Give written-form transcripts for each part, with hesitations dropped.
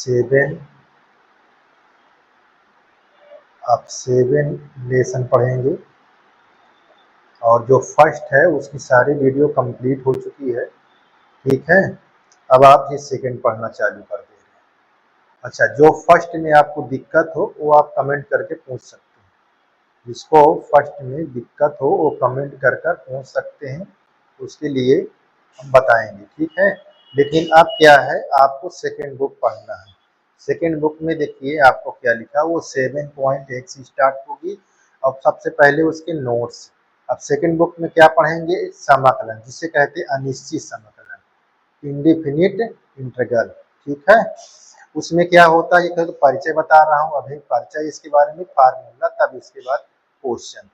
7 आप 7 लेसन पढ़ेंगे और जो फर्स्ट है उसकी सारी वीडियो कंप्लीट हो चुकी है, ठीक है। अब आप ये सेकंड पढ़ना चालू कर दे रहे हैं। अच्छा, जो फर्स्ट में आपको दिक्कत हो वो आप कमेंट करके पूछ सकते हैं। जिसको फर्स्ट में दिक्कत हो वो कमेंट कर कर पूछ सकते हैं, उसके लिए हम बताएंगे, ठीक है। लेकिन अब क्या है, आपको सेकेंड बुक पढ़ना है। सेकेंड बुक में देखिए आपको क्या लिखा, वो 7.1 से स्टार्ट होगी। अब सबसे पहले उसके नोट्स। अब सेकेंड बुक में क्या पढ़ेंगे, समाकलन, जिसे कहते हैं अनिश्चित समाकलन, इंडिफिनिट इंटीग्रल, ठीक है। उसमें क्या होता है, ये तो परिचय बता रहा हूँ अभी, परिचय इसके बारे में, फार्मूला, तब इसके बाद क्वेश्चन।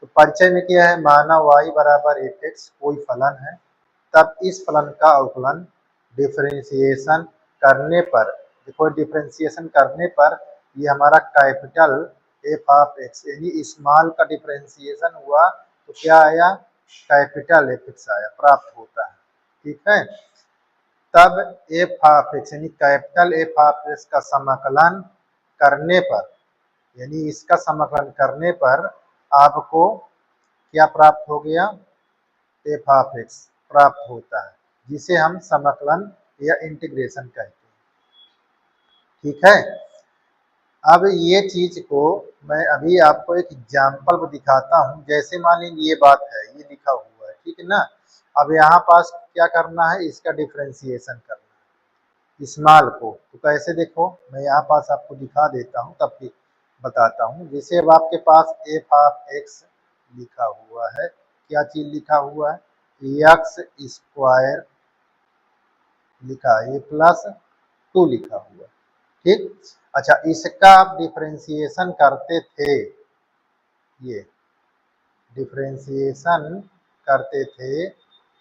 तो परिचय में क्या है, माना y बराबर f(x) कोई फलन है, तब इस फलन का अवकलन डिफरेंशिएशन करने पर, देखो डिफरेंशिएशन करने पर ये हमारा कैपिटल f(x) यानी स्मॉल का डिफरेंशिएशन हुआ तो क्या आया, कैपिटल f(x) आया, प्राप्त होता है, ठीक है। तब f(x) यानी कैपिटल f(x) का समाकलन करने पर, यानी इसका समाकलन करने पर आपको क्या प्राप्त हो गया, f(x) प्राप्त होता है, जिसे हम समाकलन या इंटीग्रेशन कहते हैं, ठीक है। अब ये चीज को मैं अभी आपको एक एग्जाम्पल दिखाता हूँ। जैसे मान लीजिए ये बात है, ये लिखा हुआ है, ठीक है ना। अब यहाँ पास क्या करना है, इसका डिफरेंशिएशन करना है स्मॉल को। तो कैसे, देखो मैं यहाँ पास आपको दिखा देता हूँ, तब फिर बताता हूँ। जैसे अब आपके पास f(x) लिखा हुआ है, क्या चीज लिखा हुआ है, x² लिखा है, ये +2 लिखा हुआ है, ठीक। अच्छा, इसका आप डिफरेंशिएशन करते थे, ये डिफरेंशिएशन करते थे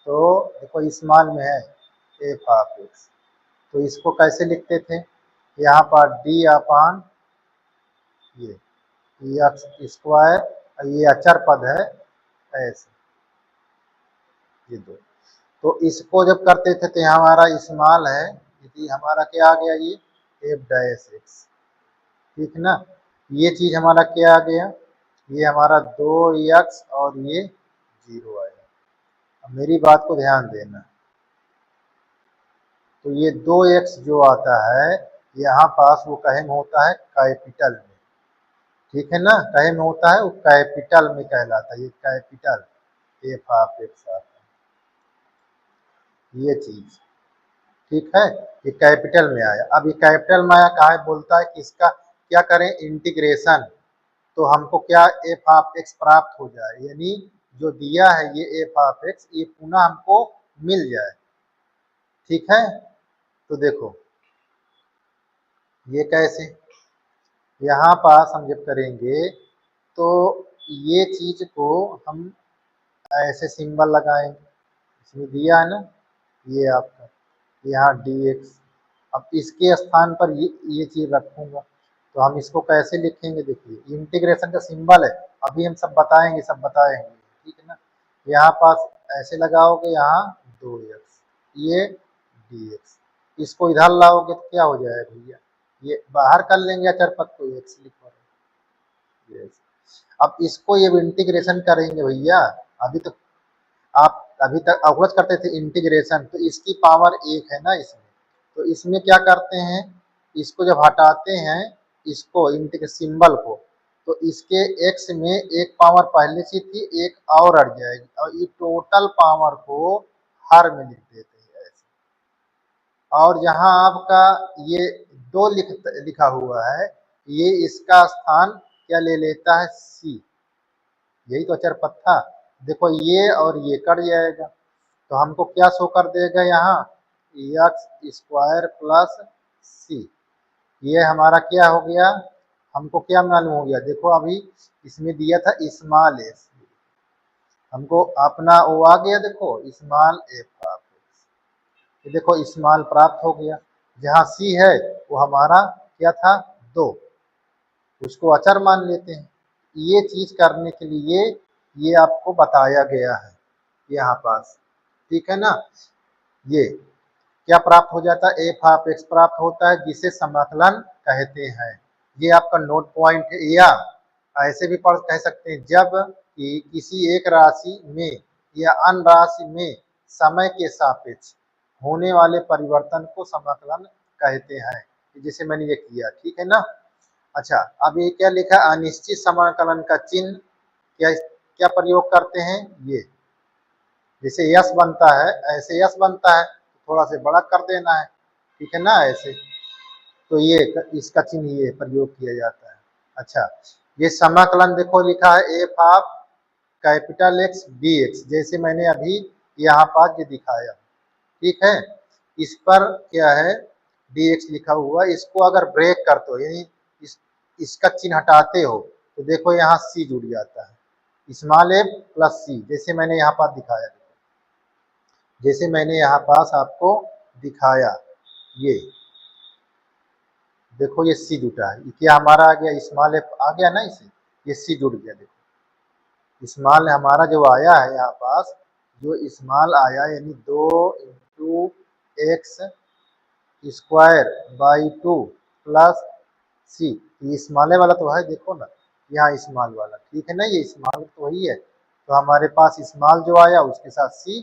तो देखो स्मॉल में है f(x), तो इसको कैसे लिखते थे, यहाँ पर d/, ये x², ये अचर पद है ऐसे, ये दो। तो इसको जब करते थे तो यहाँ हमारा स्मॉल है, यदि हमारा क्या आ गया, ये f'(x), ठीक ना। ये चीज हमारा क्या आ गया, ये हमारा 2x और ये 0 आया। अब मेरी बात को ध्यान देना, तो ये 2x जो आता है यहाँ पास वो कहे में होता है कैपिटल में, ठीक है ना, कहे में होता है वो कैपिटल में कहलाता है, ये कैपिटल f(x) आता है, ये चीज, ठीक है। ये कैपिटल में आया। अब ये कैपिटल में आया, कहा बोलता है कि इसका क्या करें, इंटीग्रेशन, तो हमको क्या f(x) प्राप्त हो जाए, यानी जो दिया है ये f(x) ये पुनः हमको मिल जाए, ठीक है। तो देखो ये कैसे, यहाँ पास हम जब करेंगे तो ये चीज को हम ऐसे सिंबल लगाएंगे, इसमें दिया है ना, ये आपका यहाँ dx। अब इसके स्थान पर ये चीज रखूंगा, तो हम इसको कैसे लिखेंगे, देखिए इंटीग्रेशन का सिंबल है, अभी हम सब बताएंगे, सब बताएंगे, ठीक है ना। यहाँ पास ऐसे लगाओगे, यहाँ 2x, ये dx, इसको इधर लाओगे तो क्या हो जाएगा भैया, ये बाहर कर लेंगे अचर पद को, x लिखो, अब इसको ये इंटीग्रेशन करेंगे भैया। अभी तो आप अभी तक अवगत करते थे इंटीग्रेशन, तो इसकी पावर 1 है ना इसमें, तो इसमें क्या करते हैं, इसको जब हटाते हैं, इसको इंटीग्रेशन सिंबल को, तो इसके x में एक पावर पहले से थी, एक और अड़ जाएगी, और ये टोटल पावर को हर में लिख देते हैं ऐसे। और जहां आपका ये 2 लिखा हुआ है, ये इसका स्थान क्या ले लेता है, c, यही तो अचर पद था। देखो ये और ये कट जाएगा, तो हमको क्या शो कर देगा यहाँ, x² + c, ये हमारा क्या हो गया, हमको क्या मालूम हो गया, देखो अभी इसमें दिया था स्मॉल s, हमको अपना वो आ गया, देखो स्मॉल f, ये देखो स्मॉल प्राप्त हो गया। जहाँ c है वो हमारा क्या था, 2, उसको अचर मान लेते हैं। ये चीज करने के लिए ये आपको बताया गया है यहाँ पास, ठीक है ना। ये क्या प्राप्त हो जाता है, एफ ऑफ एक्स प्राप्त होता है, जिसे समाकलन कहते हैं। ये आपका नोट पॉइंट है। या ऐसे भी पढ़ कह सकते हैं, जब कि किसी एक राशि में या अन्य राशि में समय के सापेक्ष होने वाले परिवर्तन को समाकलन कहते हैं। जैसे मैंने ये किया, ठीक है ना। अच्छा, अब ये क्या लिखा, अनिश्चित समाकलन का चिन्ह क्या क्या प्रयोग करते हैं। ये जैसे यस बनता है ऐसे यस बनता है, थोड़ा से बड़ा कर देना है, ठीक है ना, ऐसे। तो ये इसका चिन्ह ये प्रयोग किया जाता है। अच्छा, ये समाकलन देखो लिखा है F of capital x D x, जैसे मैंने अभी यहाँ पास ये दिखाया, ठीक है। इस पर क्या है, डी एक्स लिखा हुआ, इसको अगर ब्रेक करते हो यानी इसका चिन्ह हटाते हो तो देखो यहाँ सी जुड़ जाता है, स्मॉल एफ प्लस सी, जैसे मैंने यहाँ पास दिखाया, जैसे मैंने यहाँ पास आपको दिखाया, ये देखो ये सी जुटा है, क्या हमारा आ गया, स्मॉल एफ आ गया ना, इसे ये सी जुड़ गया। देखो स्मॉल हमारा जो आया है यहाँ पास, जो स्मॉल आया यानी 2 into x square by 2 plus c, ये स्मॉल वाला तो है, देखो ना यहाँ स्मॉल वाला, ठीक है ना, ये स्मॉल तो वही है। तो हमारे पास स्मॉल जो आया उसके साथ सी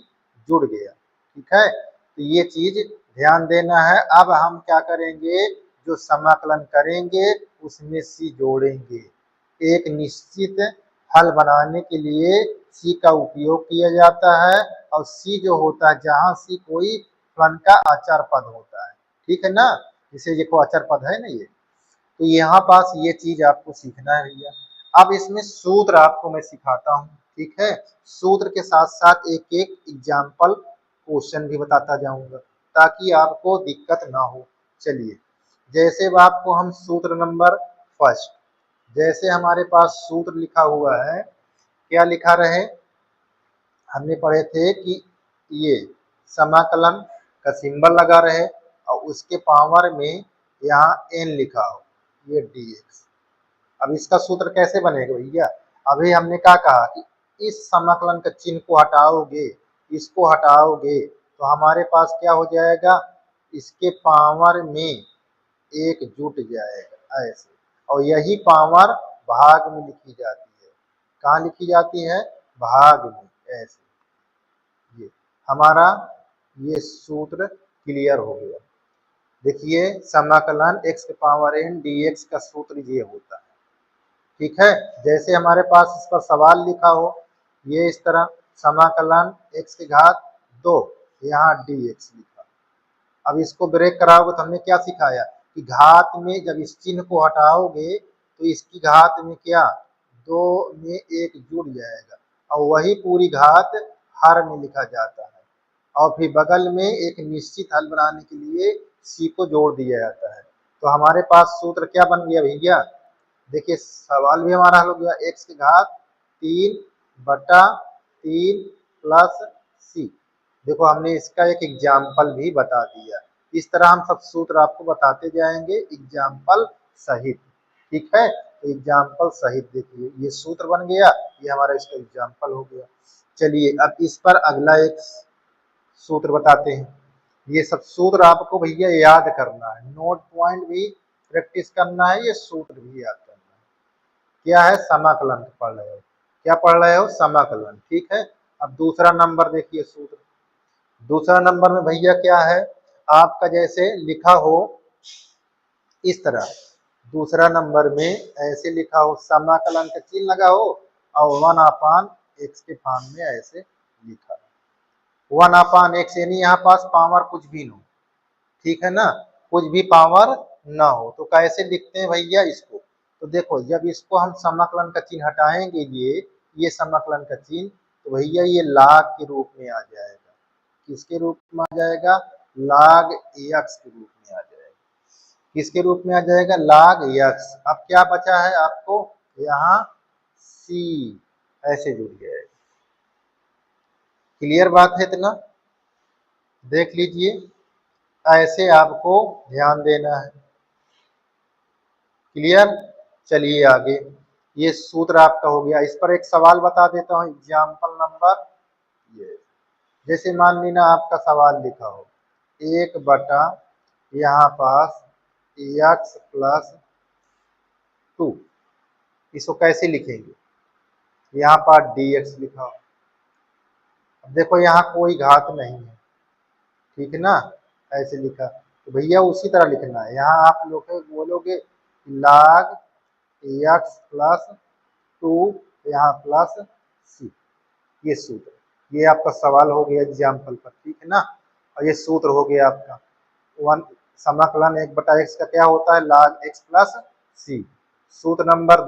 जुड़ गया, ठीक है। तो ये चीज ध्यान देना है। अब हम क्या करेंगे, जो समाकलन करेंगे उसमें सी जोड़ेंगे। एक निश्चित हल बनाने के लिए सी का उपयोग किया जाता है, और सी जो होता है, जहां सी कोई फलन का अचर पद होता है, ठीक है ना, जिसे देखो अचर पद है ना ये। तो यहाँ पास ये चीज आपको सीखना है भैया। अब इसमें सूत्र आपको मैं सिखाता हूँ, ठीक है। सूत्र के साथ साथ एक एक एग्जाम्पल क्वेश्चन भी बताता जाऊंगा, ताकि आपको दिक्कत ना हो। चलिए, जैसे आपको हम सूत्र नंबर फर्स्ट, जैसे हमारे पास सूत्र लिखा हुआ है, क्या लिखा रहे, हमने पढ़े थे कि ये समाकलन का सिंबल लगा रहे और उसके पावर में यहाँ n लिखा हो, ये dx। अब इसका सूत्र कैसे बनेगा भैया, अभी हमने क्या कहा कि इस समाकलन का चिन्ह को हटाओगे, इसको हटाओगे तो हमारे पास क्या हो जाएगा, इसके पावर में एक जुट जाएगा ऐसे, और यही पावर भाग में लिखी जाती है। कहाँ लिखी जाती है, भाग में, ऐसे। ये हमारा ये सूत्र क्लियर हो गया। देखिए समाकलन x के पावर n dx का सूत्र ये होता है, ठीक है। जैसे हमारे पास इस पर सवाल लिखा हो, ये इस तरह समाकलन x की घात 2, यहाँ dx लिखा। अब इसको ब्रेक कराओगे तो हमने क्या सिखाया कि घात में जब इस चिन्ह को हटाओगे तो इसकी घात में क्या 2 में एक जुड़ जाएगा, और वही पूरी घात हर में लिखा जाता है, और फिर बगल में एक निश्चित हल बनाने के लिए सी को जोड़ दिया जाता है। तो हमारे पास सूत्र क्या बन गया भैया, देखिए सवाल भी हमारा हल हो गया, x की घात 3/3 प्लस सी। देखो हमने इसका एक एग्जाम्पल भी बता दिया। इस तरह हम सब सूत्र आपको बताते जाएंगे एग्जाम्पल सहित, ठीक है। तो एग्जाम्पल सहित देखिए ये सूत्र बन गया, ये हमारा इसका एग्जाम्पल हो गया। चलिए अब इस पर अगला एक सूत्र बताते हैं। ये सब सूत्र आपको भैया याद करना है, नोट पॉइंट भी प्रैक्टिस करना है, ये सूत्र भी याद करना है। क्या है, समाकलन पढ़ रहे हो, क्या पढ़ रहे हो, समाकलन, ठीक है। अब दूसरा नंबर देखिए सूत्र, दूसरा नंबर में भैया क्या है, आपका जैसे लिखा हो इस तरह, दूसरा नंबर में ऐसे लिखा हो, समाकलन का चिन्ह लगा हो और 1/x के फॉर्म में ऐसे लिखा हो, 1/x, यानी यहाँ पास पावर कुछ भी न हो, ठीक है ना, कुछ भी पावर ना हो। तो कैसे लिखते हैं भैया इसको, तो देखो जब इसको हम समाकलन का चिन्ह हटाएंगे, ये समाकलन का चिन्ह, तो भैया ये लाग के रूप में आ जाएगा, किसके रूप में आ जाएगा, लाग x के रूप में आ जाएगा, किसके रूप में आ जाएगा, लाग x। अब क्या बचा है आपको, यहाँ c ऐसे जुड़ जाएगा। क्लियर बात है, इतना देख लीजिए, ऐसे आपको ध्यान देना है। क्लियर, चलिए आगे, ये सूत्र आपका हो गया। इस पर एक सवाल बता देता हूँ, एग्जाम्पल नंबर ये, जैसे मान लेना आपका सवाल लिखा हो 1 बटा यहाँ पास x प्लस 2। इसको कैसे लिखेंगे? यहाँ पर dx लिखा हो। अब देखो यहाँ कोई घात नहीं है, ठीक है ना, ऐसे लिखा। तो भैया उसी तरह लिखना है। यहाँ आप लोग बोलोगे log x प्लस 2 यहाँ प्लस c, ये सूत्र, ये आपका सवाल हो गया एग्जाम्पल पर, ठीक है ना। और ये सूत्र हो गया आपका 1 समाकलन 1/x का क्या होता है, log x प्लस c। सूत्र नंबर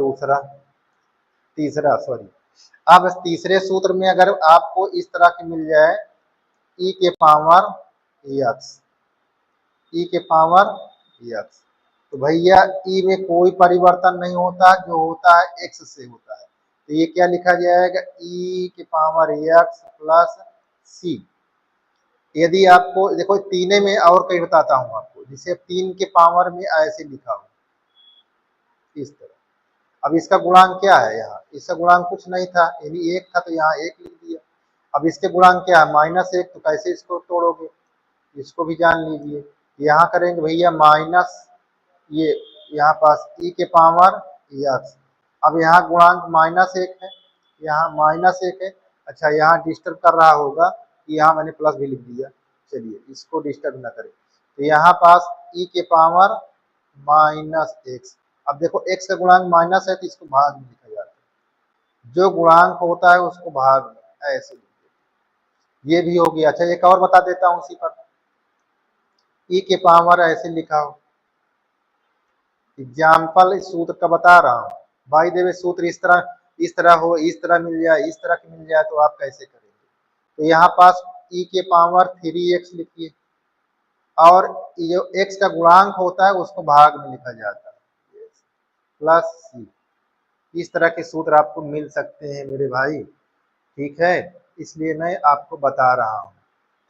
तीसरा सॉरी। अब तीसरे सूत्र में अगर आपको इस तरह की मिल जाए e के पावर x, e के पावर x, तो भैया e में कोई परिवर्तन नहीं होता, जो होता है x से होता है। तो ये क्या लिखा जाएगा, e के पावर x प्लस c। यदि आपको देखो तीने में और कहीं बताता हूं आपको, जिसे 3 के पावर में ऐसे लिखा हो इस तरह। अब इसका गुणांक क्या है, यहाँ इसका गुणांक कुछ नहीं था, यानी 1 था तो यहाँ 1 लिख दिया। अब इसके गुणांक क्या है, -1, तो कैसे इसको तोड़ोगे, इसको भी जान लीजिए। यहाँ करेंगे भैया माइनस ये यहाँ पास e के पावर x। अब यहाँ गुणांक -1 है, यहाँ -1 है। अच्छा यहाँ डिस्टर्ब कर रहा होगा कि यहाँ मैंने प्लस भी लिख दिया, चलिए इसको डिस्टर्ब ना करें। तो यहाँ पास e के पावर -x। अब देखो x का गुणांक माइनस है तो इसको भाग में लिखा जाता है, जो गुणांक होता है उसको भाग में ऐसे लिख देते। ये भी हो गया। अच्छा एक और बता देता हूँ, उसी पर e के पावर ऐसे लिखा हो, एग्जाम्पल इस सूत्र का बता रहा हूँ। भाई देवे सूत्र इस तरह हो, इस तरह मिल जाए, इस तरह की मिल जाए तो आप कैसे करेंगे? तो यहाँ पास e के पावर 3x लिखिए, और जो x का गुणांक होता है उसको भाग में लिखा जाता है प्लस c। इस तरह के सूत्र आपको मिल सकते हैं मेरे भाई, ठीक है, इसलिए मैं आपको बता रहा हूँ।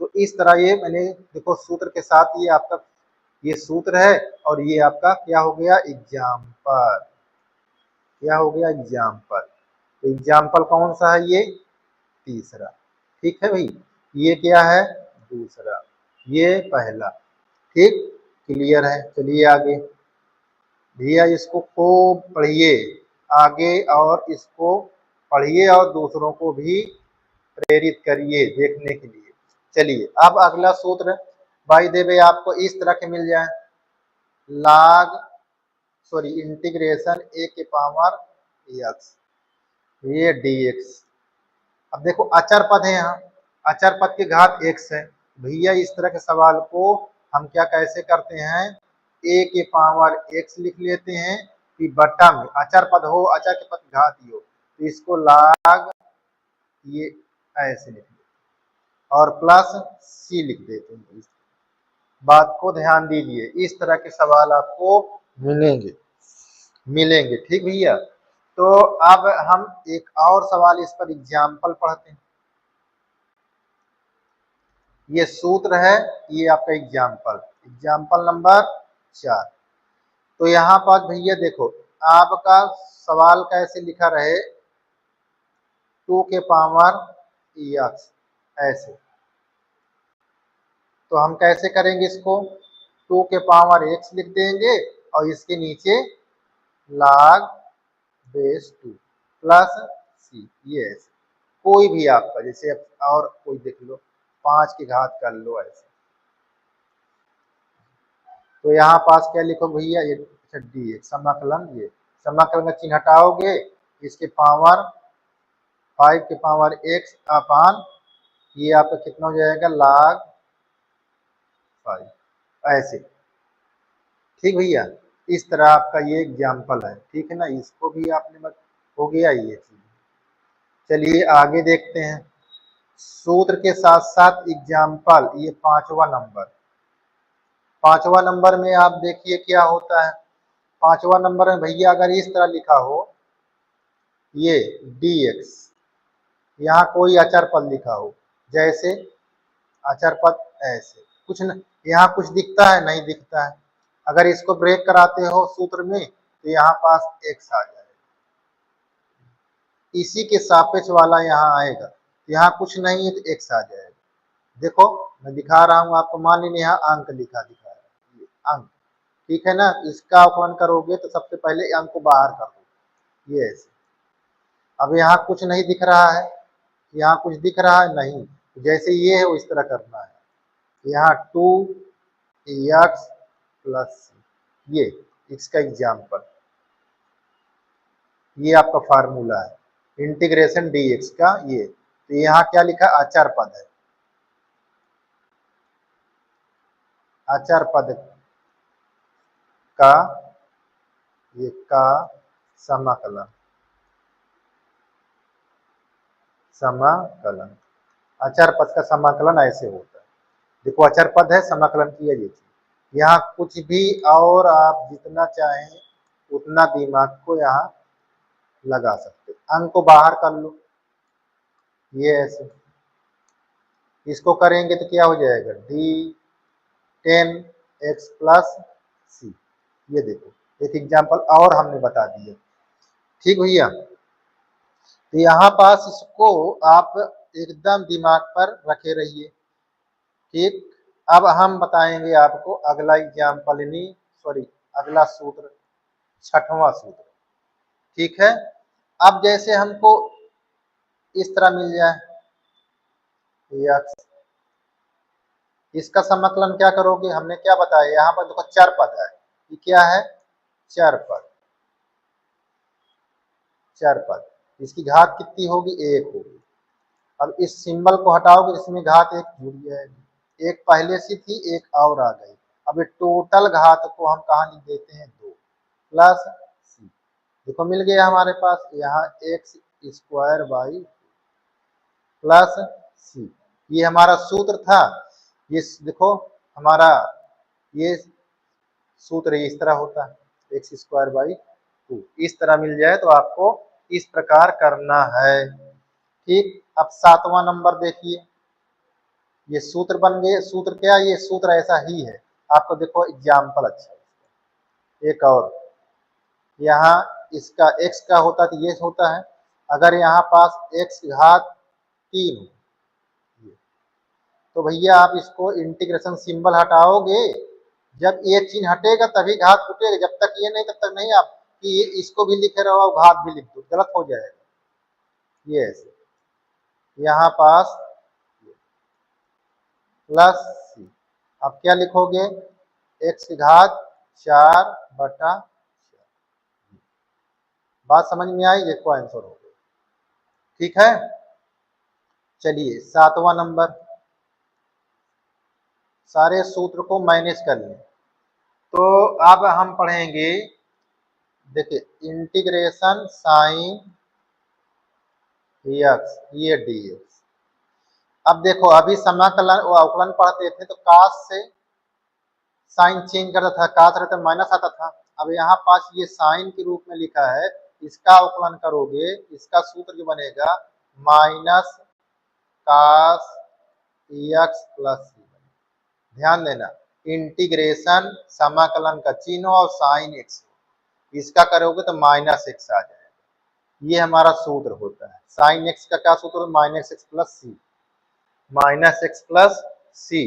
तो इस तरह ये मैंने देखो सूत्र के साथ ये आपका ये सूत्र है, और ये आपका क्या हो गया, एग्जाम्पल, क्या हो गया, एग्जाम्पल। तो एग्जाम्पल कौन सा है, ये तीसरा, ठीक है भाई। ये क्या है, दूसरा, ये पहला, ठीक, क्लियर है। चलिए आगे भैया, इसको खूब पढ़िए आगे, और इसको पढ़िए और दूसरों को भी प्रेरित करिए देखने के लिए। चलिए अब अगला सूत्र भाई देवे आपको इस तरह के मिल जाए, इंटीग्रेशन a के पावर x, ये dx। अब देखो अचर पद है, यहाँ अचर पद की घात x है। भैया इस तरह के सवाल को हम क्या कैसे करते हैं, a के पावर x लिख लेते हैं, कि बट्टा में अचर पद हो, अचर के पद घात ही हो, तो इसको log ये ऐसे लिख लेते और प्लस c लिख देते हैं। इस बात को ध्यान दीजिए, इस तरह के सवाल आपको मिलेंगे, ठीक भैया। तो अब हम एक और सवाल इस पर एग्जाम्पल पढ़ते हैं। ये सूत्र है, ये आपका एग्जाम्पल नंबर 4। तो यहाँ पर भैया देखो आपका सवाल कैसे लिखा रहे, 2 के पावर x ऐसे। तो हम कैसे करेंगे इसको, 2 के पावर x लिख देंगे और इसके नीचे log बेस 2 प्लस c, ये ऐसे। कोई भी आपका जैसे और कोई देख लो, 5 की घात कर लो ऐसे। तो यहाँ पास क्या लिखो भैया, ये dx समाकलन, ये समाकलन का चिन्ह हटाओगे, इसके पावर 5 के पावर x अपान ये आपका कितना हो जाएगा, log 5 ऐसे, ठीक भैया। इस तरह आपका ये एग्जाम्पल है, ठीक है ना, इसको भी आपने मत हो गया ये चीज। चलिए आगे देखते हैं, सूत्र के साथ साथ एग्जाम्पल, ये 5वां नंबर में आप देखिए क्या होता है। 5वां नंबर में भैया अगर इस तरह लिखा हो, ये dx, यहाँ कोई अचर पद लिखा हो, जैसे अचर पद ऐसे, कुछ न, यहाँ कुछ दिखता है, नहीं दिखता है। अगर इसको ब्रेक कराते हो सूत्र में तो यहाँ पास x आ जाएगा, इसी के सापेक्ष वाला यहाँ आएगा, यहाँ कुछ नहीं है तो x आ जाएगा। देखो मैं दिखा रहा हूँ आपको, मान लीजिए यहाँ अंक दिखा है, ये अंक, ठीक है ना। इसका अवकलन करोगे तो सबसे पहले अंक को बाहर कर दो, ये ऐसे। अब यहाँ कुछ नहीं दिख रहा है, यहाँ कुछ दिख रहा है नहीं, जैसे ये है इस तरह करना है। यहाँ 2x प्लस ये इसका एग्जाम्पल, ये आपका फार्मूला है इंटीग्रेशन dx का। ये तो यहाँ क्या लिखा है, अचर पद है, अचर पद का ये का समाकलन, समाकलन अचर पद का समाकलन ऐसे होता है। देखो अचर पद है, समाकलन किया ये चीज। यहाँ कुछ भी और आप जितना चाहें उतना दिमाग को यहाँ लगा सकते, अंक को बाहर कर लो, ये ऐसे। इसको करेंगे तो क्या हो जाएगा, d10x प्लस सी। ये देखो एक एग्जाम्पल और हमने बता दिया, ठीक भैया। तो यहाँ पास इसको आप एकदम दिमाग पर रखे रहिए, ठीक। अब हम बताएंगे आपको अगला एग्जाम्पल, सॉरी अगला सूत्र, छठवां सूत्र, ठीक है। अब जैसे हमको इस तरह मिल जाए x, इसका समाकलन क्या करोगे, हमने क्या बताया, यहाँ पर देखो चर पद है, ये क्या है, चर पद, चर पद, इसकी घात कितनी होगी, 1 होगी। अब इस सिंबल को हटाओगे, इसमें घात 1 जुड़ जाएगी, एक पहले से थी एक और आ गई। अब ये टोटल घात को हम कहाँ लिख देते हैं, 2 प्लस सी। देखो मिल गया हमारे पास, यहाँ x square by plus c, ये हमारा सूत्र था। ये देखो हमारा ये सूत्र इस तरह होता है, एक्स स्क्वायर बाई 2, इस तरह मिल जाए तो आपको इस प्रकार करना है, ठीक। अब 7वां नंबर देखिए, ये सूत्र बन गए, सूत्र क्या, ये सूत्र ऐसा ही है, आपको देखो एग्जाम्पल अच्छा है। एक और यहाँ इसका x का होता तो ये होता है, अगर यहाँ पास x घात 3 तो भैया आप इसको इंटीग्रेशन सिंबल हटाओगे, जब ये चिन्ह हटेगा तभी घात टूटेगा, जब तक ये नहीं तब तक नहीं। आप कि ये इसको भी लिखे रहो घात भी लिख दो, गलत हो जाएगा, ये ऐसे। यहाँ पास प्लस सी, अब क्या लिखोगे, x की घात 4/4। बात समझ में आई, ये को आंसर हो गया, ठीक है। चलिए 7वां नंबर, सारे सूत्र को मैनेज कर लें। तो अब हम पढ़ेंगे, देखिए इंटीग्रेशन साइन x, ये dx। अब देखो अभी समाकलन अवकलन पढ़ते थे तो काश से साइन चेंज करता था, काश रहता माइनस आता था। अब यहाँ पास ये साइन के रूप में लिखा है, इसका अवकलन करोगे, इसका सूत्र जो बनेगा माइनस काश x प्लस सी। ध्यान देना, इंटीग्रेशन समाकलन का चिन्ह और साइन x, इसका करोगे तो माइनस x आ जाएगा, ये हमारा सूत्र होता है। साइन x का क्या सूत्र, माइनस एक्स प्लस सी, माइनस एक्स प्लस सी।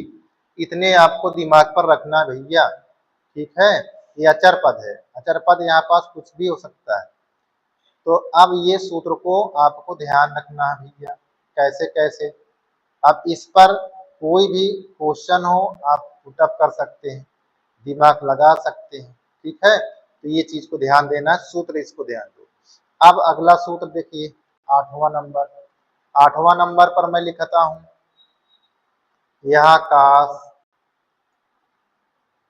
इतने आपको दिमाग पर रखना भैया, ठीक है। ये अचर पद है, अचर पद यहाँ पास कुछ भी हो सकता है। तो अब ये सूत्र को आपको ध्यान रखना है भैया, कैसे कैसे। अब इस पर कोई भी क्वेश्चन हो आप पुटअप कर सकते हैं, दिमाग लगा सकते हैं, ठीक है। तो ये चीज को ध्यान देना, सूत्र इसको ध्यान दो। अब अगला सूत्र देखिए, 8वां नंबर, 8वां नंबर पर मैं लिखता हूं यहाँ काश,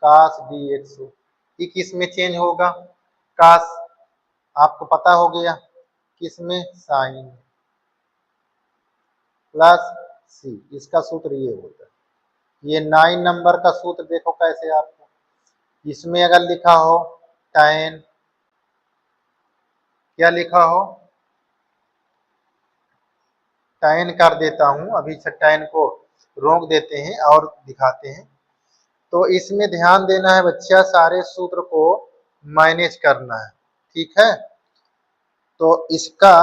काश dx, ये किस में चेंज होगा, काश आपको पता हो गया, किस में, साइन प्लस सी, इसका सूत्र ये होता है। ये 9 नंबर का सूत्र देखो कैसे, आपको इसमें अगर लिखा हो tan, क्या लिखा हो, tan कर देता हूं, अभी tan को रोक देते हैं और दिखाते हैं। तो इसमें ध्यान देना है बच्चा, सारे सूत्र को मैनेज करना है, ठीक है। तो इसका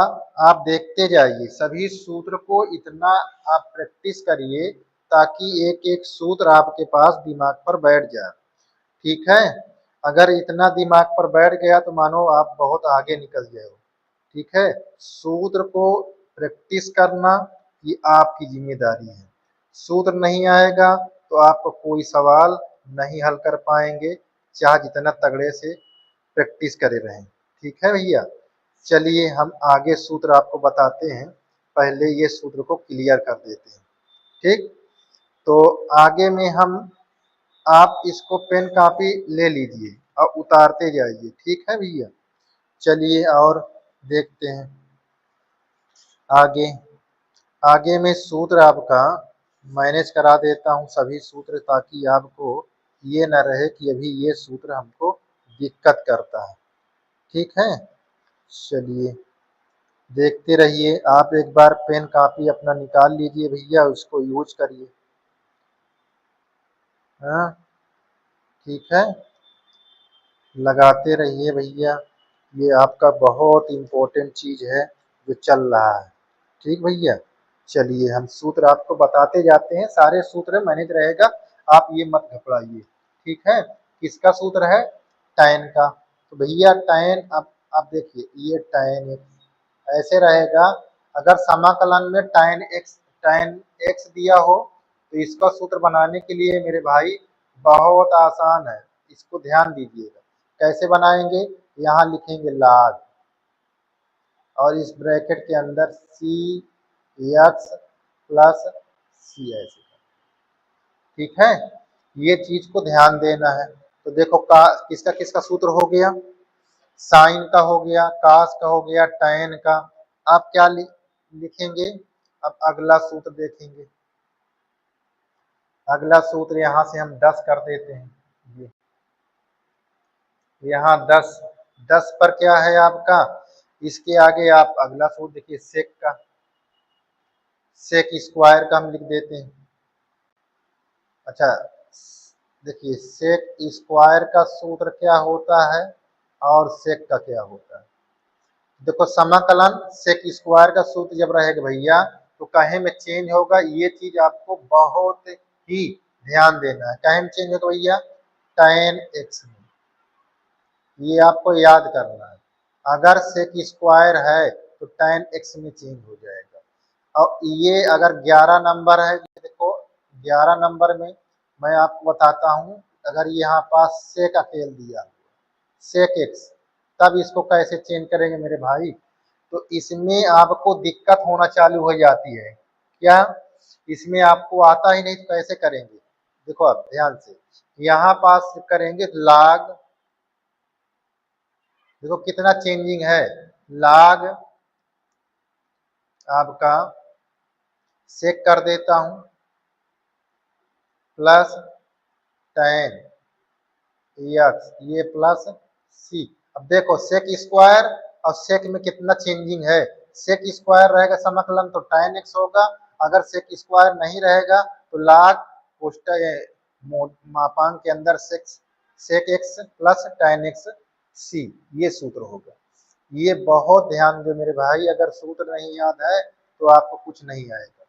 आप देखते जाइए, सभी सूत्र को इतना आप प्रैक्टिस करिए ताकि एक एक सूत्र आपके पास दिमाग पर बैठ जाए। ठीक है, अगर इतना दिमाग पर बैठ गया तो मानो आप बहुत आगे निकल गए हो। ठीक है, सूत्र को प्रैक्टिस करना ये आपकी जिम्मेदारी है। सूत्र नहीं आएगा तो आपको कोई सवाल नहीं हल कर पाएंगे, चाहे जितना तगड़े से प्रैक्टिस करे रहें। ठीक है भैया, चलिए हम आगे सूत्र आपको बताते हैं, पहले ये सूत्र को क्लियर कर देते हैं। ठीक, तो आगे में हम, आप इसको पेन कॉपी ले लीजिए और उतारते जाइए। ठीक है भैया, चलिए और देखते हैं आगे। आगे में सूत्र आपका मैनेज करा देता हूँ सभी सूत्र, ताकि आपको ये ना रहे कि अभी ये सूत्र हमको दिक्कत करता है। ठीक है, चलिए देखते रहिए। आप एक बार पेन कॉपी अपना निकाल लीजिए भैया, उसको यूज करिए। हाँ ठीक है, लगाते रहिए भैया, ये आपका बहुत इम्पोर्टेंट चीज है जो चल रहा है। ठीक भैया, चलिए हम सूत्र आपको बताते जाते हैं, सारे सूत्र मैनेज रहेगा, आप ये मत घबराइए। ठीक है, किसका सूत्र है? tan का। तो भैया tan, अब आप देखिए ये tan ऐसे रहेगा। अगर समाकलन में tan x दिया हो तो इसका सूत्र बनाने के लिए मेरे भाई बहुत आसान है, इसको ध्यान दीजिएगा। कैसे बनाएंगे? यहाँ लिखेंगे log और इस ब्रैकेट के अंदर सी एक्स प्लस सी ऐसे। ठीक है, ये चीज को ध्यान देना है। तो देखो का किसका किसका सूत्र हो गया? साइन का हो गया, कास का हो गया, tan का। आप क्या लिखेंगे? अब अगला सूत्र देखेंगे। अगला सूत्र यहाँ से हम 10 कर देते हैं। ये यहाँ 10 पर क्या है आपका? इसके आगे आप अगला सूत्र देखिए सेक का, सेक स्क्वायर का हम लिख देते हैं। अच्छा देखिए सेक स्क्वायर का सूत्र क्या होता है और सेक का क्या होता है? देखो समाकलन सेक स्क्वायर का सूत्र जब रहेगा भैया तो कहे में चेंज होगा, ये चीज आपको बहुत ही ध्यान देना है। कहे में चेंज होगा भैया tan x में, ये आपको याद करना है। अगर सेक स्क्वायर है तो tan x में चेंज हो जाएगा। और ये अगर 11 नंबर है, देखो 11 नंबर में मैं आपको बताता हूँ, अगर यहाँ पास सेक अकेले दिया सेक x, तब इसको कैसे चेंज करेंगे मेरे भाई? तो इसमें आपको दिक्कत होना चालू हो जाती है। क्या? इसमें आपको आता ही नहीं तो कैसे करेंगे? देखो अब ध्यान से, यहाँ पास करेंगे log, देखो कितना चेंजिंग है, log आपका सेक कर देता हूं प्लस tan x, ये प्लस c। अब देखो सेक स्क्वायर और सेक में कितना चेंजिंग है। सेक स्क्वायर रहेगा समाकलन तो tan x होगा, अगर सेक स्क्वायर नहीं रहेगा तो log मापांक के अंदर सेक x plus tan x c, ये सूत्र होगा। ये बहुत ध्यान दो मेरे भाई, अगर सूत्र नहीं याद है तो आपको कुछ नहीं आएगा।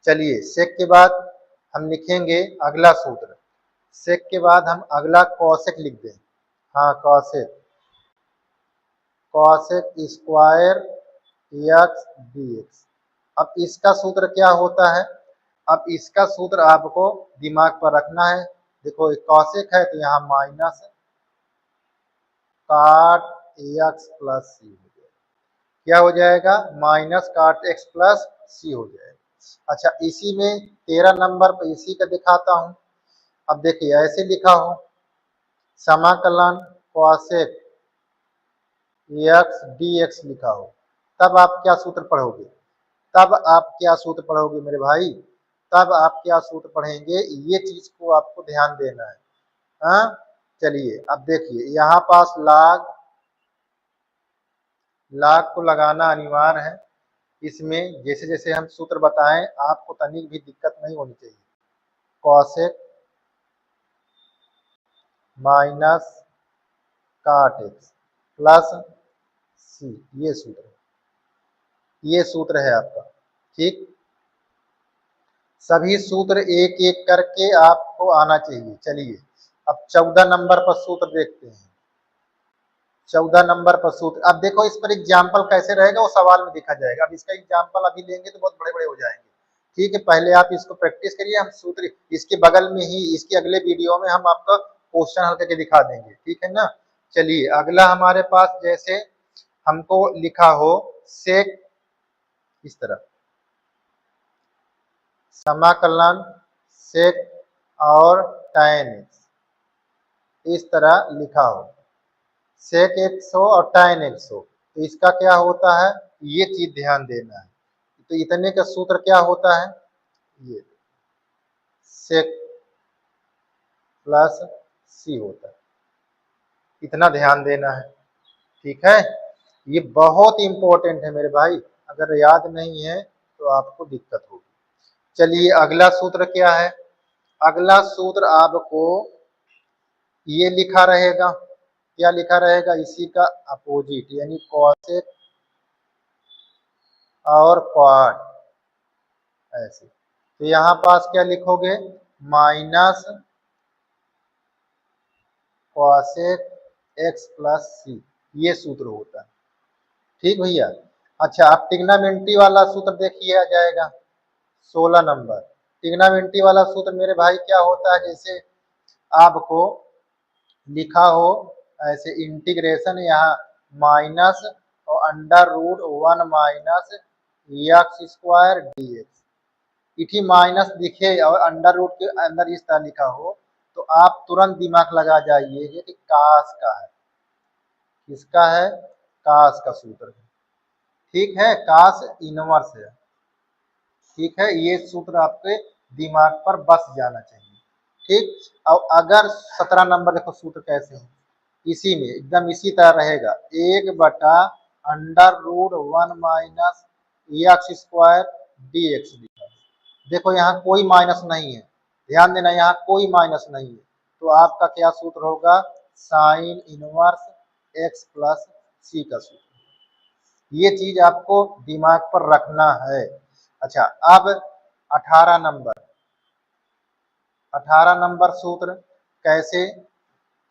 चलिए सेक के बाद हम लिखेंगे अगला सूत्र, सेक के बाद हम अगला कॉसेक लिख दें। हाँ cosec, cosec square x dx। अब इसका सूत्र क्या होता है? अब इसका सूत्र आपको दिमाग पर रखना है। देखो कॉसेक है तो यहाँ माइनस काट एक्स प्लस सी हो जाएगा। क्या हो जाएगा? माइनस काट एक्स प्लस सी हो जाएगा। अच्छा इसी में 13 नंबर पर इसी का दिखाता हूं। अब देखिए ऐसे लिखा हो समाकलन कॉसेक एक्स dx लिखा हो, तब आप क्या सूत्र पढ़ोगे? तब आप क्या सूत्र पढ़ोगे मेरे भाई? तब आप क्या सूत्र पढ़ेंगे? ये चीज को आपको ध्यान देना है। हाँ चलिए अब देखिए यहाँ पास log को लगाना अनिवार्य है। इसमें जैसे जैसे हम सूत्र बताएं आपको तनिक भी दिक्कत नहीं होनी चाहिए। कॉसेक माइनस काट एक्स प्लस सी, ये सूत्र है आपका। ठीक, सभी सूत्र एक एक करके आपको आना चाहिए। चलिए अब 14 नंबर पर सूत्र देखते हैं। 14 नंबर पर सूत्र, अब देखो इस पर एग्जाम्पल कैसे रहेगा वो सवाल में दिखा जाएगा। अब इसका एग्जाम्पल अभी लेंगे तो बहुत बड़े बड़े हो जाएंगे। ठीक है, पहले आप इसको प्रैक्टिस करिए। हम सूत्र इसके बगल में ही इसके अगले वीडियो में हम आपका क्वेश्चन हल करके दिखा देंगे। ठीक है ना। चलिए अगला हमारे पास, जैसे हमको लिखा हो सेक, इस तरह समाकलन सेक और tan x, इस तरह लिखा हो सेक एक्स हो और tan x हो, तो इसका क्या होता है, ये चीज ध्यान देना है। तो इतने का सूत्र क्या होता है, ये सेक प्लस सी होता है, इतना ध्यान देना है। ठीक है, ये बहुत इंपॉर्टेंट है मेरे भाई, अगर याद नहीं है तो आपको दिक्कत होगी। चलिए अगला सूत्र क्या है, अगला सूत्र आपको ये लिखा रहेगा, क्या लिखा रहेगा, इसी का अपोजिट यानी कॉसेक और क्वाड, ऐसे। तो यहाँ पास क्या लिखोगे, minus cosec x plus c, ये सूत्र होता है। ठीक भैया। अच्छा अब ट्रिग्नोमेट्री वाला सूत्र देखिए आ जाएगा 16 नंबर। ट्रिग्नोमेट्री वाला सूत्र मेरे भाई क्या होता है, जैसे आपको लिखा हो ऐसे इंटीग्रेशन, यहाँ माइनस और under root 1 minus x square d x, इठी माइनस दिखे और अंडर रूट के अंदर इस तरह लिखा हो तो आप तुरंत दिमाग लगा जाइए कि कास का है, किसका है, कास का सूत्र है। ठीक है, कास इनवर्स है। ठीक है, ये सूत्र आपके दिमाग पर बस जाना चाहिए। ठीक, और अगर 17 नंबर देखो सूत्र कैसे है, इसी में एकदम इसी तरह रहेगा, 1/√1 minus x square d x लिखा। देखो यहाँ कोई माइनस नहीं है, ध्यान देना यहाँ कोई माइनस नहीं है, तो आपका क्या सूत्र होगा, साइन इनवर्स एक्स प्लस सी का सूत्र। ये चीज आपको दिमाग पर रखना है। अच्छा अब 18 नंबर, 18 नंबर सूत्र कैसे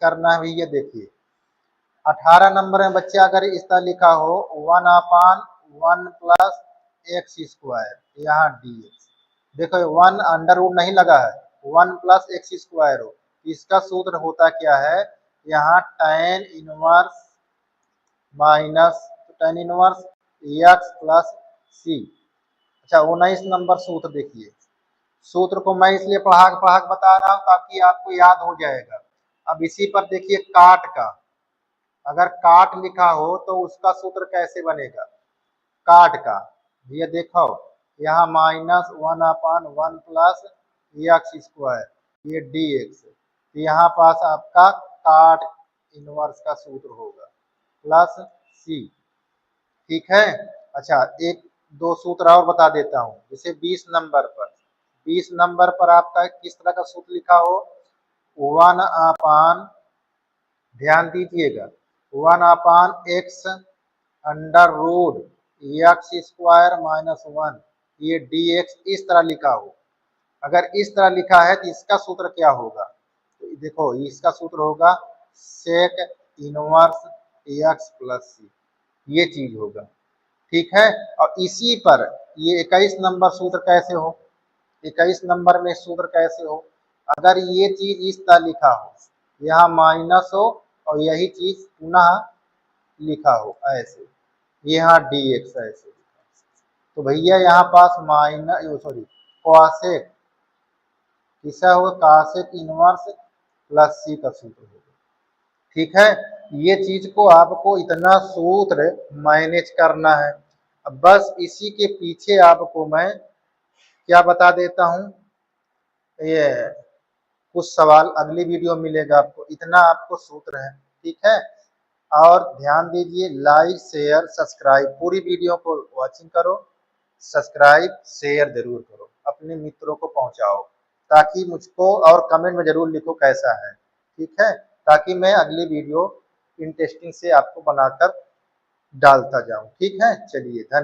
करना है भैया, देखिए 18 नंबर में बच्चे अगर इस तरह लिखा हो 1/1 प्लस एक्स स्क्वायर, यहाँ डी एक्स, देखो 1 अंडर रूट नहीं लगा है, 1 प्लस एक्स स्क्वायर हो, इसका सूत्र होता क्या है, यहाँ tan inverse minus tan inverse x plus c. अच्छा 19 नंबर सूत्र देखिए, सूत्र को मैं इसलिए पढ़ा बता रहा हूं ताकि आपको याद हो जाएगा। अब इसी पर देखिए काट का, अगर काट लिखा हो तो उसका सूत्र कैसे बनेगा, काट का, ये देखो यहाँ -1/1 प्लस एक्स स्क्वायर, ये डी एक्स, तो यहाँ पास आपका काट इनवर्स का सूत्र होगा प्लस सी। ठीक है। अच्छा एक दो सूत्र और बता देता हूँ, जैसे 20 नंबर पर, 20 नंबर पर आपका किस तरह का सूत्र लिखा हो, 1/, ध्यान दीजिएगा 1/x under root x square -1, ये डी एक्स इस तरह लिखा हो। अगर इस तरह लिखा है तो इसका सूत्र क्या होगा, तो देखो इसका सूत्र होगा sec inverse x plus c, ये चीज होगा। ठीक है, और इसी पर ये 21 नंबर सूत्र कैसे हो, 21 नंबर में सूत्र कैसे हो, अगर ये चीज इस तरह लिखा हो, यहाँ माइनस हो और यही चीज पुनः लिखा हो ऐसे, यहाँ डी एक्स ऐसे, तो भैया यहाँ पास माइनस सॉरी कॉसेक, किसा होगा, कॉसेक इनवर्स प्लस सी का सूत्र होगा। ठीक है, ये चीज को आपको इतना सूत्र मैनेज करना है। अब बस इसी के पीछे आपको मैं क्या बता देता हूँ, ये कुछ सवाल अगली वीडियो मिलेगा आपको, इतना आपको सूत्र है। ठीक है, और ध्यान दीजिए लाइक शेयर सब्सक्राइब, पूरी वीडियो को वॉचिंग करो, सब्सक्राइब शेयर जरूर करो, अपने मित्रों को पहुंचाओ, ताकि मुझको और कमेंट में जरूर लिखो कैसा है। ठीक है, ताकि मैं अगली वीडियो इंटरेस्टिंग से आपको बनाकर डालता जाऊं। ठीक है, चलिए धन्यवाद।